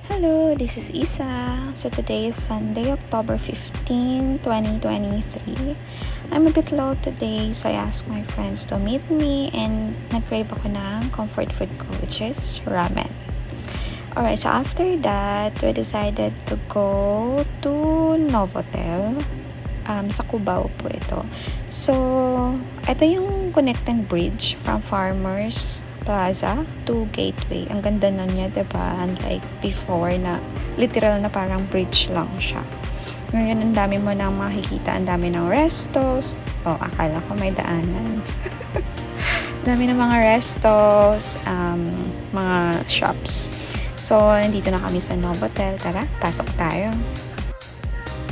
Hello, this is Isa. So today is Sunday, October 15, 2023. I'm a bit low today, so I asked my friends to meet me and nag-crave ako ng comfort food ko, which is ramen. Alright, so after that, we decided to go to Novotel. Sa Cubao po ito. So, ito yung connecting bridge from Farmers Plaza to Gateway. Ang ganda na niya, diba? Unlike before na literal na parang bridge lang siya. Ngayon, ang dami mo nang makikita. Ang dami ng restos. Oh, akala ko may daanan. Dami ng mga restos, mga shops. So, nandito na kami sa Novotel. Tara, pasok tayo.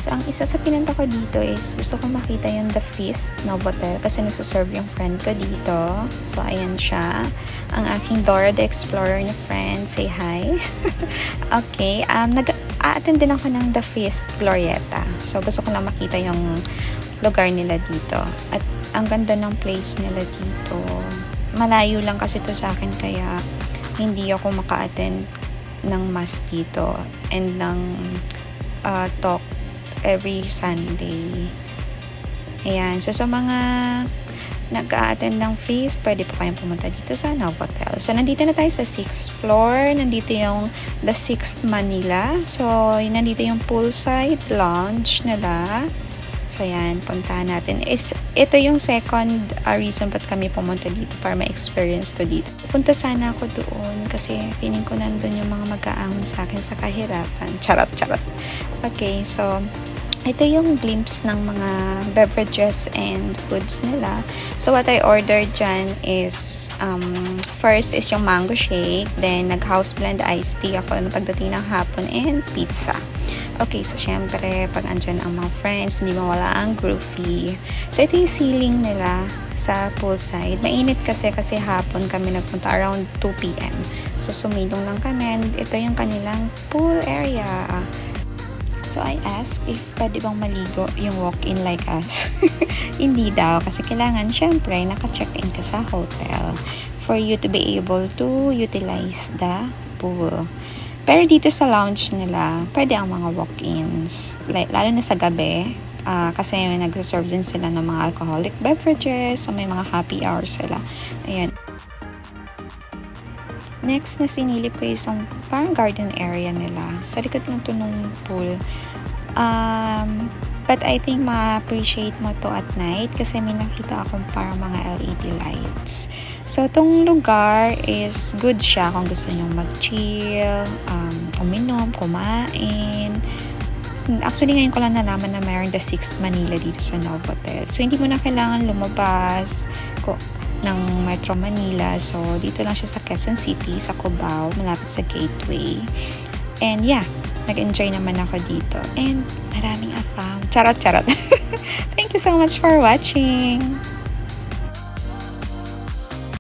So, ang isa sa pinunta ko dito is gusto ko makita yung The Feast Novotel kasi nagsuserve yung friend ko dito. So, ayan siya. Ang aking Dora the Explorer na friend. Say hi. Okay. Nag-a-attend din ako ng The Feast Glorieta. So, gusto ko lang makita yung lugar nila dito. At ang ganda ng place nila dito. Malayo lang kasi to sa akin kaya hindi ako maka-attend ng mass dito and ng talk every Sunday. Ayan. So, sa mga nag-a-attend ng feast, pwede po kayong pumunta dito sa Novotel. So, nandito na tayo sa 6th floor. Nandito yung The 6th Manila. So, nandito yung poolside lounge nila. So, ayan. Puntahan natin. Ito yung second reason ba't kami pumunta dito para ma-experience to dito. Punta sana ako doon kasi feeling ko nandun yung mga mag-aamon sa akin sa kahirapan. Charot. Okay, so ito yung glimpse ng mga beverages and foods nila. So, what I ordered dyan is, first is yung mango shake, then nag-house blend iced tea ako pagdating ng hapon, and pizza. Okay, so syempre, pag andyan ang mga friends, hindi mawala ang groovy. So, ito yung ceiling nila sa poolside. Mainit kasi hapon kami nagpunta around 2 p.m. So, sumilong lang kami, and ito yung kanilang pool area. So, I asked if pwede bang maligo yung walk-in like us. Hindi daw. Kasi kailangan, syempre, naka-check-in ka sa hotel for you to be able to utilize the pool. Pero dito sa lounge nila, pwede ang mga walk-ins. Lalo na sa gabi. Kasi nagsaserve din sila ng mga alcoholic beverages. So, may mga happy hours sila. Ayan. Next na sinilip ko yung parang garden area nila. Sa likod lang to nung pool. But I think ma-appreciate mo to at night kasi may nakita akong parang mga LED lights. So, itong lugar is good siya kung gusto nyo mag-chill, uminom, kumain. Actually, ngayon ko lang nalaman na mayroon The 6th Manila dito sa Novotel. So, hindi mo na kailangan lumabas ng Metro Manila. So, dito lang siya sa Quezon City, sa Cubao, malapit sa Gateway. And yeah, nag-enjoy naman ako dito. And maraming afam. Charot. Thank you so much for watching.